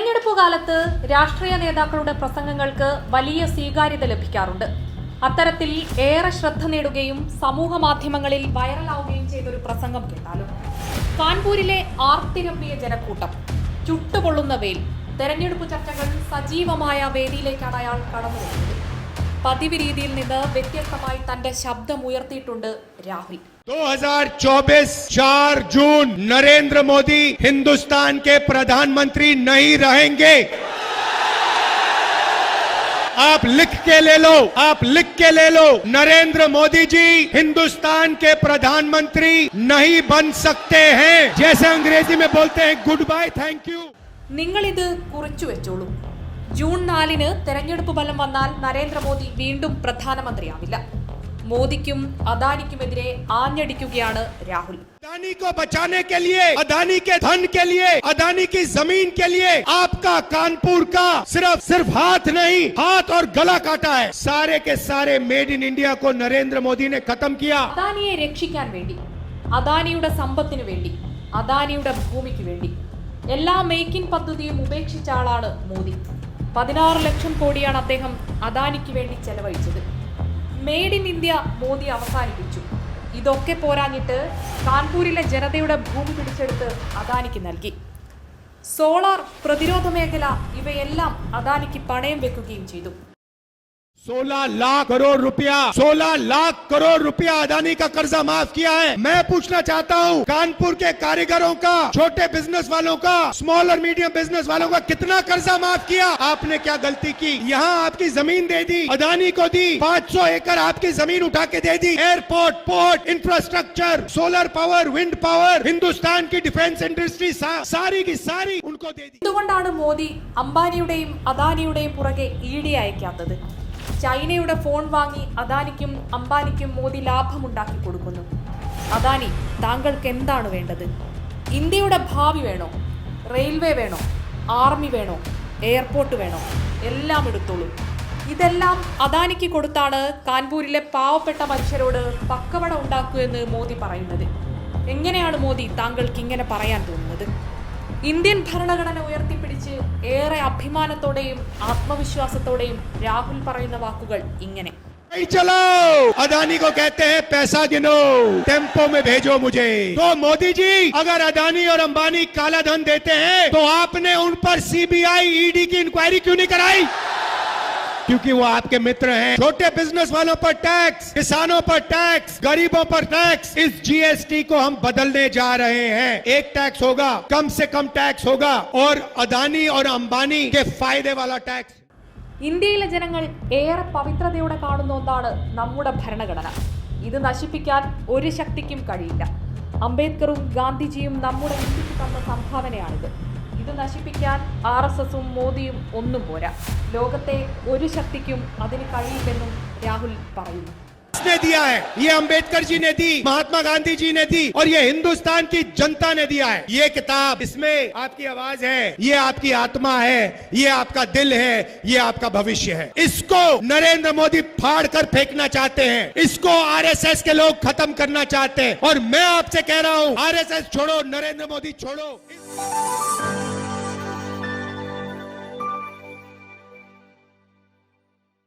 തെരഞ്ഞെടുപ്പ് കാലത്ത് രാഷ്ട്രീയ നേതാക്കളുടെ പ്രസംഗങ്ങൾക്ക് വലിയ സ്വീകാര്യത ലഭിക്കാറുണ്ട്. അത്തരത്തിൽ ഏറെ ശ്രദ്ധ നേടുകയും സമൂഹ മാധ്യമങ്ങളിൽ വൈറലാവുകയും ചെയ്തൊരു പ്രസംഗം കേട്ടാലും. കാൺപൂരിലെ ആർത്തിരമ്പിയ ജനക്കൂട്ടം, ചുട്ടുപൊള്ളുന്ന വെയിൽ, തെരഞ്ഞെടുപ്പ് ചർച്ചകൾ സജീവമായ വേദിയിലേക്കാണ് അയാൾ കടന്നുവരുന്നത്. പതിവ് രീതിയിൽ നിന്ന് വ്യത്യസ്തമായി തന്റെ ശബ്ദമുയർത്തിയിട്ടുണ്ട് രാഹുൽ. 2024 4 जून नरेंद्र मोदी हिंदुस्तान के प्रधानमंत्री नहीं रहेंगे। आप लिख के ले लो, आप लिख के ले लो, नरेंद्र मोदी जी हिंदुस्तान के प्रधानमंत्री नहीं बन सकते हैं। जैसे अंग्रेजी में बोलते हैं गुड बाय थैंक यू। നിങ്ങളിത് കുറിച്ചു വെച്ചോളൂ. ജൂൺ 4-ന് തെരഞ്ഞെടുപ്പ് ഫലം വന്നാൽ നരേന്ദ്രമോദി വീണ്ടും പ്രധാനമന്ത്രിയാവില്ല. മോദിക്കും അദാനിക്കുമെതിരെ ആഞ്ഞടിക്കുകയാണ് രാഹുൽ. अदानी को बचाने के लिए, अदानी के धन के लिए, अदानी की जमीन के लिए आपका कानपुर का सिर्फ हाथ नहीं, हाथ और गला काटा है। सारे के सारे मेड इन इंडिया को नरेंद्र मोदी ने खत्म किया। അദാനിയെ രക്ഷിക്കാൻ വേണ്ടി, അദാനിയുടെ സമ്പത്തിനു വേണ്ടി, അദാനിയുടെ ഭൂമിക്ക് വേണ്ടി എല്ലാ മേക്ക് ഇൻ പദ്ധതിയും ഉപേക്ഷിച്ച ആളാണ് മോദി. 16 ലക്ഷം കോടിയാണ് അദ്ദേഹം അദാനിക്ക് വേണ്ടി ചെലവഴിച്ചത്. മെയ്ഡ് ഇൻ ഇന്ത്യ മോദി അവസാനിപ്പിച്ചു. ഇതൊക്കെ പോരാഞ്ഞിട്ട് കാൺപൂരിലെ ജനതയുടെ ഭൂമി പിടിച്ചെടുത്ത് അദാനിക്ക് നൽകി. സോളാർ, പ്രതിരോധ മേഖല ഇവയെല്ലാം അദാനിക്ക് പണയം വെക്കുകയും ചെയ്തു. 16 लाख करोड़ रुपया अदानी का कर्जा माफ किया है। मैं पूछना चाहता हूँ, कानपुर के कारीगरों का, छोटे बिजनेस वालों का, स्मॉल और मीडियम बिजनेस वालों का कितना कर्जा माफ किया? आपने क्या गलती की? यहाँ आपकी जमीन दे दी, अदानी को दी, 500 एकड़ आपकी जमीन उठा के दे दी। Airport, port, infrastructure, solar power, wind power, Hindustan की डिफेंस इंडस्ट्री सारी की सारी उनको दे दी। ഇതുകൊണ്ടാണ് മോദി അംബാനിയുടെയും അദാനിയുടെയും പുറകെ ഇഡി അയക്കാത്തത്. ചൈനയുടെ ഫോൺ വാങ്ങി അദാനിക്കും അംബാനിക്കും മോദി ലാഭമുണ്ടാക്കി കൊടുക്കുന്നു. അദാനി, താങ്കൾക്ക് എന്താണ് വേണ്ടത്? ഇന്ത്യയുടെ ഭാവി വേണോ? റെയിൽവേ വേണോ? ആർമി വേണോ? എയർപോർട്ട് വേണോ? എല്ലാം എടുത്തോളൂ. ഇതെല്ലാം അദാനിക്ക് കൊടുത്താണ് കാൺപൂരിലെ പാവപ്പെട്ട മനുഷ്യരോട് പക്കവട ഉണ്ടാക്കുമെന്ന് മോദി പറയുന്നത്. എങ്ങനെയാണ് മോദി താങ്കൾക്ക് ഇങ്ങനെ പറയാൻ തോന്നുന്നത്? ഇന്ത്യൻ ഭരണഘടന ഉയർത്തിപ്പിടിച്ച് ഏറെ അഭിമാനത്തോടെയും ആത്മവിശ്വാസത്തോടെയും രാഹുൽ പറയുന്ന വാക്കുകൾ ഇങ്ങനെ. चलाओ, अदानी को कहते हैं पैसा गिनो, टेम्पो में भेजो मुझे। तो मोदी जी, अगर अदानी और अंबानी काला धन देते हैं तो आपने उन पर सीबीआई ईडी की इंक्वायरी क्यों नहीं कराई? क्योंकि वो आपके मित्र हैं। छोटे बिजनेस वालों पर टैक्स, किसानों पर टैक्स, गरीबों पर टैक्स। इस जीएसटी को हम बदलने जा रहे हैं। एक टैक्स होगा, कम से कम टैक्स होगा, और अदानी और अंबानी के फायदे वाला टैक्स। ഇന്ത്യയിലെ ജനങ്ങൾ ഏറെ പവിത്രതയോടെ കാണുന്ന ഒന്നാണ് നമ്മുടെ ഭരണഘടന. ഇത് നശിപ്പിക്കാൻ ഒരു ശക്തിക്കും കഴിയില്ല. അംബേദ്കറും ഗാന്ധിജിയും നമ്മുടെ ഇന്ത്യക്ക് തന്ന സംഭാവനയാണിത്. ഇത് നശിപ്പിക്കാൻ RSSും മോദിയും ഒന്നും പോരാ. ലോകത്തെ ഒരു ശക്തിക്കും അതിന് കഴിയില്ലെന്നും രാഹുൽ പറയുന്നു. ने दिया है, ये अंबेडकर जी ने दी, महात्मा गांधी जी ने दी, और ये हिंदुस्तान की जनता ने दिया है। ये किताब, इसमें आपकी आवाज है, ये आपकी आत्मा है, ये आपका दिल है, ये आपका भविष्य है। इसको नरेंद्र मोदी फाड़ कर फेंकना चाहते हैं, इसको RSS के लोग खत्म करना चाहते हैं, और मैं आपसे कह रहा हूं, RSS छोड़ो, नरेंद्र मोदी छोड़ो।